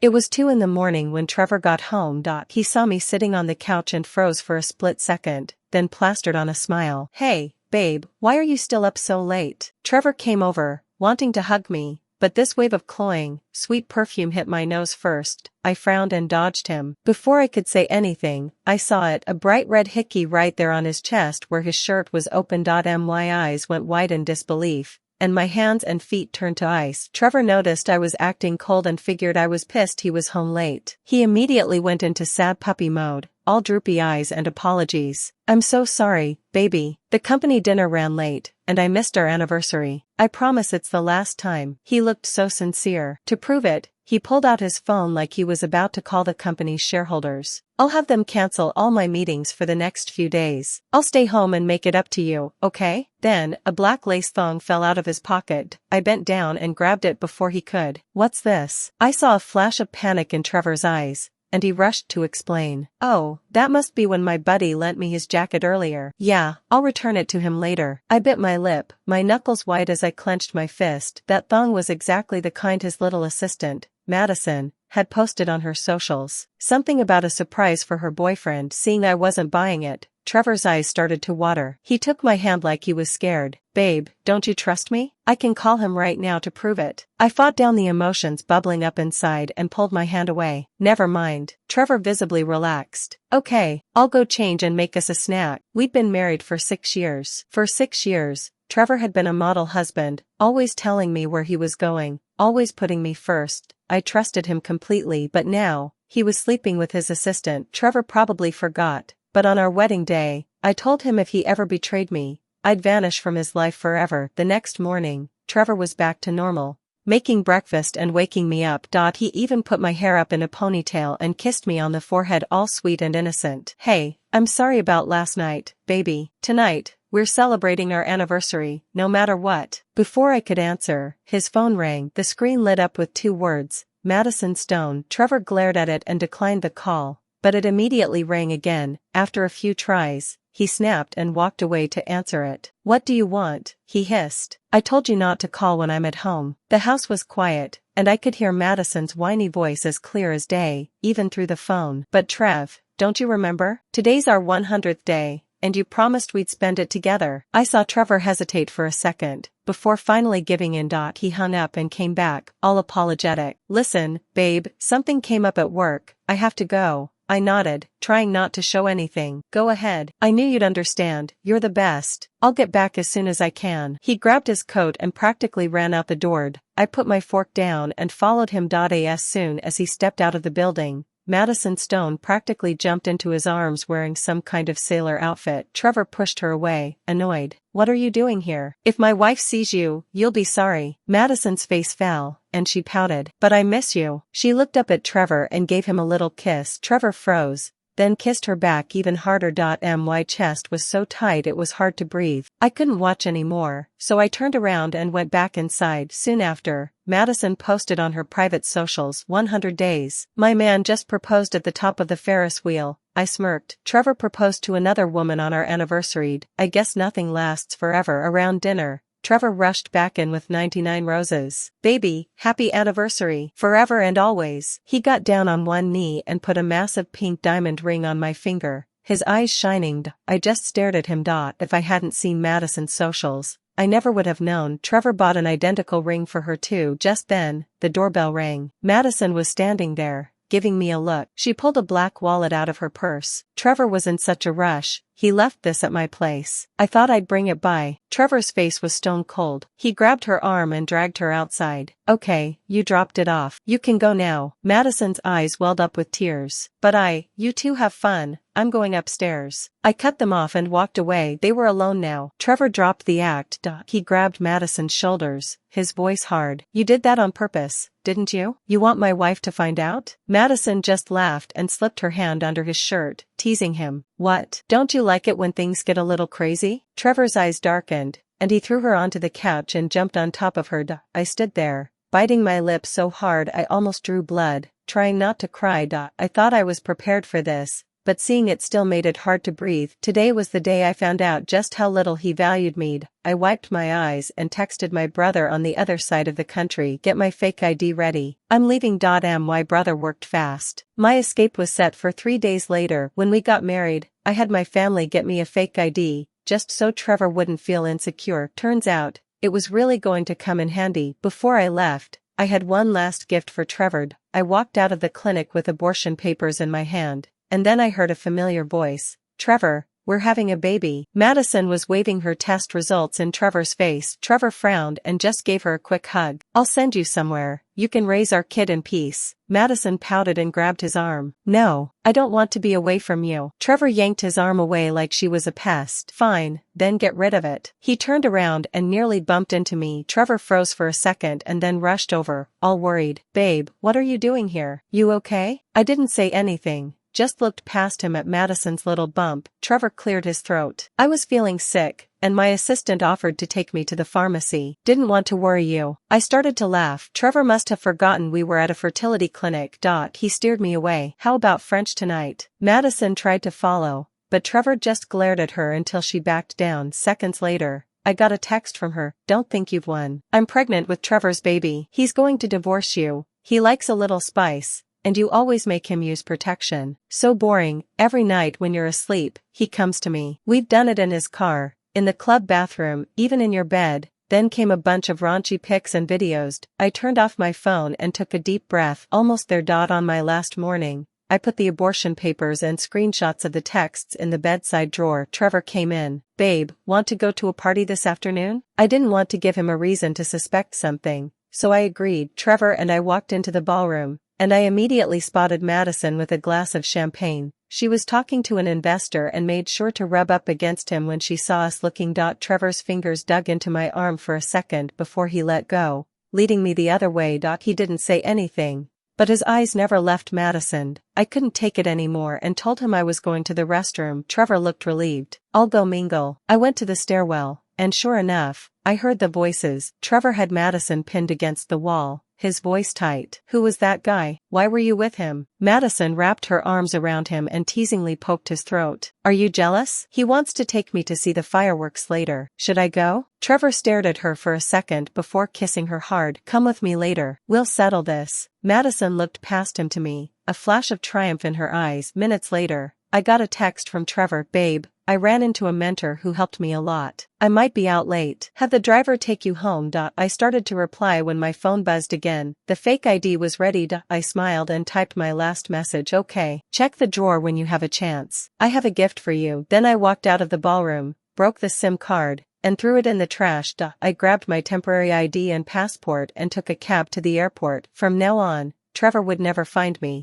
It was 2 in the morning when Trevor got home. He saw me sitting on the couch and froze for a split second, then plastered on a smile. Hey, babe, why are you still up so late? Trevor came over, wanting to hug me, but this wave of cloying, sweet perfume hit my nose first. I frowned and dodged him. Before I could say anything, I saw it, a bright red hickey right there on his chest where his shirt was open. My eyes went wide in disbelief, and my hands and feet turned to ice. Trevor noticed I was acting cold and figured I was pissed he was home late. He immediately went into sad puppy mode, all droopy eyes and apologies. I'm so sorry, baby. The company dinner ran late, and I missed our anniversary. I promise it's the last time. He looked so sincere. To prove it, he pulled out his phone like he was about to call the company's shareholders. I'll have them cancel all my meetings for the next few days. I'll stay home and make it up to you, okay? Then, a black lace thong fell out of his pocket. I bent down and grabbed it before he could. What's this? I saw a flash of panic in Trevor's eyes, and he rushed to explain. Oh, that must be when my buddy lent me his jacket earlier. Yeah, I'll return it to him later. I bit my lip, my knuckles white as I clenched my fist. That thong was exactly the kind his little assistant, Madison, had posted on her socials. Something about a surprise for her boyfriend. Seeing I wasn't buying it, Trevor's eyes started to water. He took my hand like he was scared. Babe, don't you trust me? I can call him right now to prove it. I fought down the emotions bubbling up inside and pulled my hand away. Never mind. Trevor visibly relaxed. Okay, I'll go change and make us a snack. We'd been married for 6 years. For 6 years, Trevor had been a model husband, always telling me where he was going, always putting me first. I trusted him completely, but now, he was sleeping with his assistant. Trevor probably forgot, but on our wedding day, I told him if he ever betrayed me, I'd vanish from his life forever. The next morning, Trevor was back to normal, making breakfast and waking me up. He even put my hair up in a ponytail and kissed me on the forehead, all sweet and innocent. Hey, I'm sorry about last night, baby. Tonight, we're celebrating our anniversary, no matter what. Before I could answer, his phone rang. The screen lit up with 2 words, Madison Stone. Trevor glared at it and declined the call, but it immediately rang again. After a few tries, he snapped and walked away to answer it. What do you want? He hissed. I told you not to call when I'm at home. The house was quiet, and I could hear Madison's whiny voice as clear as day, even through the phone. But Trev, don't you remember? Today's our 100th day, and you promised we'd spend it together. I saw Trevor hesitate for a second, before finally giving in. He hung up and came back, all apologetic. Listen, babe, something came up at work. I have to go. I nodded, trying not to show anything. Go ahead. I knew you'd understand. You're the best. I'll get back as soon as I can. He grabbed his coat and practically ran out the door. I put my fork down and followed him. As soon as he stepped out of the building, Madison Stone practically jumped into his arms wearing some kind of sailor outfit. Trevor pushed her away, annoyed. What are you doing here? If my wife sees you, you'll be sorry. Madison's face fell, and she pouted. But I miss you. She looked up at Trevor and gave him a little kiss. Trevor froze, then kissed her back even harder. My chest was so tight it was hard to breathe. I couldn't watch anymore, so I turned around and went back inside. Soon after, Madison posted on her private socials, 100 days. My man just proposed at the top of the Ferris wheel. I smirked. Trevor proposed to another woman on our anniversary. I guess nothing lasts forever. Around dinner, Trevor rushed back in with 99 roses. Baby, happy anniversary, forever and always. He got down on one knee and put a massive pink diamond ring on my finger, his eyes shining. I just stared at him. If I hadn't seen Madison's socials, I never would have known. Trevor bought an identical ring for her too. Just then, the doorbell rang. Madison was standing there, giving me a look. She pulled a black wallet out of her purse. Trevor was in such a rush. He left this at my place. I thought I'd bring it by. Trevor's face was stone cold. He grabbed her arm and dragged her outside. Okay, you dropped it off. You can go now. Madison's eyes welled up with tears. But you two have fun. I'm going upstairs. I cut them off and walked away. They were alone now. Trevor dropped the act. He grabbed Madison's shoulders, his voice hard. You did that on purpose, didn't you? You want my wife to find out? Madison just laughed and slipped her hand under his shirt, teasing him. What? Don't you like it when things get a little crazy? Trevor's eyes darkened, and he threw her onto the couch and jumped on top of her. I stood there, biting my lip so hard I almost drew blood, trying not to cry. I thought I was prepared for this, but seeing it still made it hard to breathe. Today was the day I found out just how little he valued me. I wiped my eyes and texted my brother on the other side of the country, get my fake ID ready. I'm leaving. My brother worked fast. My escape was set for 3 days later. When we got married, I had my family get me a fake ID, just so Trevor wouldn't feel insecure. Turns out, it was really going to come in handy. Before I left, I had one last gift for Trevor. I walked out of the clinic with abortion papers in my hand, and then I heard a familiar voice. Trevor, we're having a baby. Madison was waving her test results in Trevor's face. Trevor frowned and just gave her a quick hug. I'll send you somewhere. You can raise our kid in peace. Madison pouted and grabbed his arm. No, I don't want to be away from you. Trevor yanked his arm away like she was a pest. Fine, then get rid of it. He turned around and nearly bumped into me. Trevor froze for a second and then rushed over, all worried. Babe, what are you doing here? You okay? I didn't say anything. Just looked past him at Madison's little bump. Trevor cleared his throat. I was feeling sick, and my assistant offered to take me to the pharmacy. Didn't want to worry you. I started to laugh. Trevor must have forgotten we were at a fertility clinic. He steered me away. How about French tonight? Madison tried to follow, but Trevor just glared at her until she backed down. Seconds later, I got a text from her. Don't think you've won. I'm pregnant with Trevor's baby. He's going to divorce you. He likes a little spice, and you always make him use protection. So boring. Every night when you're asleep, he comes to me. We've done it in his car, in the club bathroom, even in your bed. Then came a bunch of raunchy pics and videos. I turned off my phone and took a deep breath. Almost there. On my last morning, I put the abortion papers and screenshots of the texts in the bedside drawer. Trevor came in. Babe, want to go to a party this afternoon? I didn't want to give him a reason to suspect something, so I agreed. Trevor and I walked into the ballroom, and I immediately spotted Madison with a glass of champagne. She was talking to an investor and made sure to rub up against him when she saw us looking. Trevor's fingers dug into my arm for a second before he let go, leading me the other way. He didn't say anything, but his eyes never left Madison. I couldn't take it anymore and told him I was going to the restroom. Trevor looked relieved. I'll go mingle. I went to the stairwell, and sure enough, I heard the voices. Trevor had Madison pinned against the wall, his voice tight. Who was that guy? Why were you with him? Madison wrapped her arms around him and teasingly poked his throat. Are you jealous? He wants to take me to see the fireworks later. Should I go? Trevor stared at her for a second before kissing her hard. Come with me later. We'll settle this. Madison looked past him to me, a flash of triumph in her eyes. Minutes later, I got a text from Trevor. Babe, I ran into a mentor who helped me a lot. I might be out late. Have the driver take you home. I started to reply when my phone buzzed again. The fake ID was ready. I smiled and typed my last message. Okay. Check the drawer when you have a chance. I have a gift for you. Then I walked out of the ballroom, broke the SIM card, and threw it in the trash. I grabbed my temporary ID and passport and took a cab to the airport. From now on, Trevor would never find me.